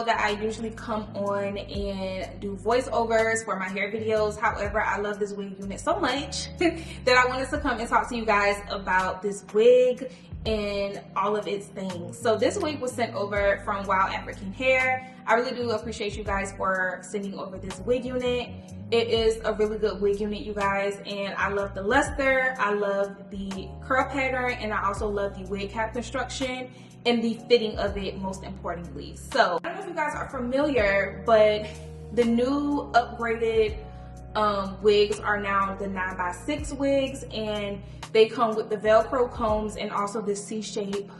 know that I usually come on and do voiceovers for my hair videos. However, I love this wig unit so much that I wanted to come and talk to you guys about this wig and all of its things. So this wig was sent over from Wild African Hair. I really do appreciate you guys for sending over this wig unit. It is a really good wig unit, you guys, and I love the luster, I love the curl pattern, and I also love the wig cap construction and the fitting of it, most importantly. So I don't know if you guys are familiar, but the new upgraded wigs are now the 9x6 wigs, and they come with the Velcro combs and also the C-shape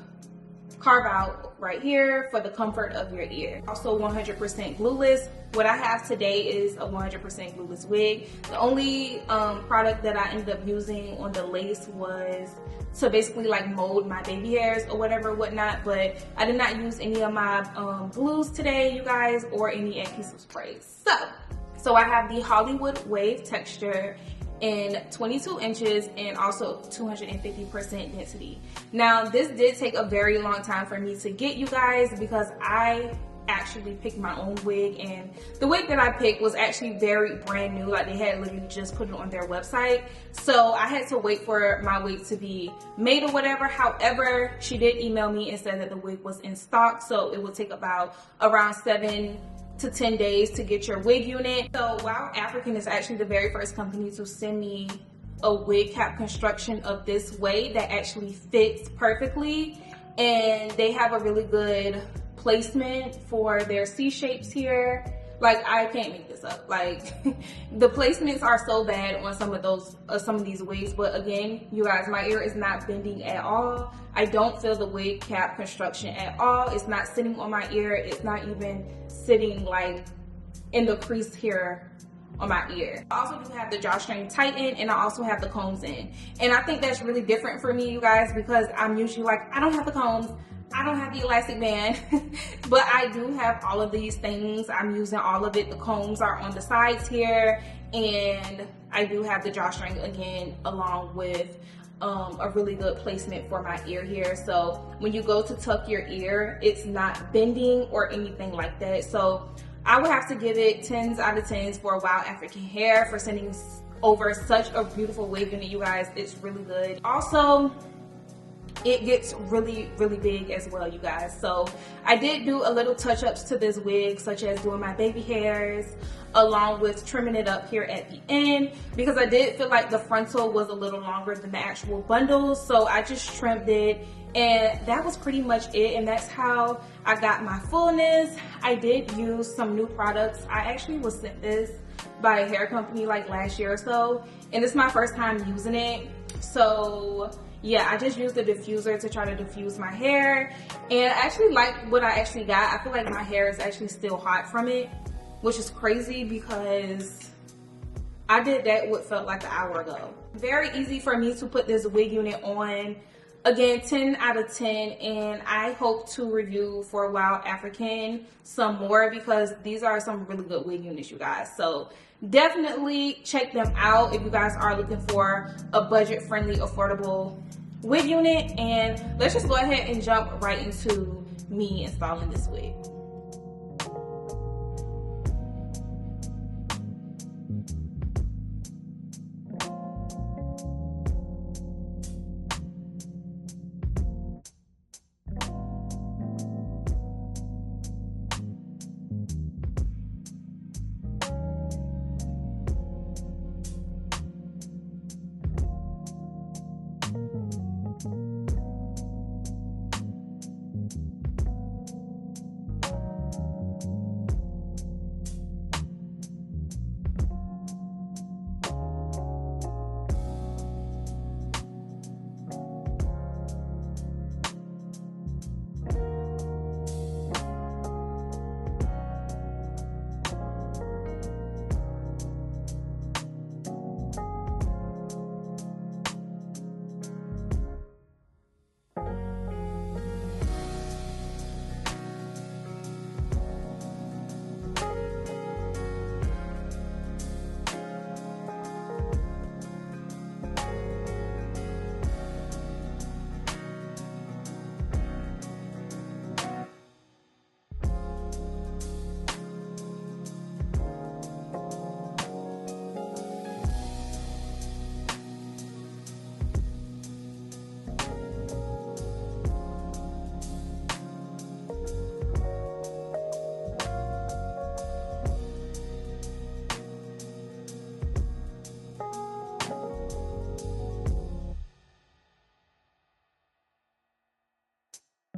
carve out right here for the comfort of your ear. Also 100% glueless. What I have today is a 100% glueless wig. The only product that I ended up using on the lace was to basically like mold my baby hairs or whatever, whatnot, but I did not use any of my glues today, you guys, or any adhesive sprays. So I have the Hollywood wave texture in 22 inches and also 250% density. Now this did take a very long time for me to get, you guys, because I actually picked my own wig, and the wig that I picked was actually very brand new. Like, they had literally just put it on their website, so I had to wait for my wig to be made or whatever. However, she did email me and said that the wig was in stock, so it would take about around 7 to 10 days to get your wig unit. So Wild African is actually the very first company to send me a wig cap construction of this way that actually fits perfectly, and they have a really good placement for their C shapes here. Like, I can't make this up. Like, the placements are so bad on some of these wigs, but again, you guys, my ear is not bending at all. I don't feel the wig cap construction at all. It's not sitting on my ear. It's not even sitting like in the crease here on my ear. I also do have the drawstring tightened, and I also have the combs in. And I think that's really different for me, you guys, because I'm usually like, I don't have the combs, I don't have the elastic band, but I do have all of these things. I'm using all of it. The combs are on the sides here, and I do have the drawstring again, along with a really good placement for my ear here. So when you go to tuck your ear, it's not bending or anything like that. So I would have to give it 10s out of 10s for Wild African Hair for sending over such a beautiful wig unit, you guys. It's really good. Also, it gets really, really big as well, you guys. So I did do a little touch-ups to this wig, such as doing my baby hairs, along with trimming it up here at the end, because I did feel like the frontal was a little longer than the actual bundles. So I just trimmed it, and that was pretty much it. And that's how I got my fullness. I did use some new products. I actually was sent this by a hair company like last year or so, and it's my first time using it. So yeah, I just used the diffuser to try to diffuse my hair, and I actually like what I actually got. I feel like my hair is actually still hot from it, which is crazy because I did that what felt like an hour ago. Very easy for me to put this wig unit on. Again, 10 out of 10, and I hope to review for Wild African some more, because these are some really good wig units, you guys. So definitely check them out if you guys are looking for a budget-friendly, affordable wig unit. And let's just go ahead and jump right into me installing this wig.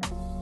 you.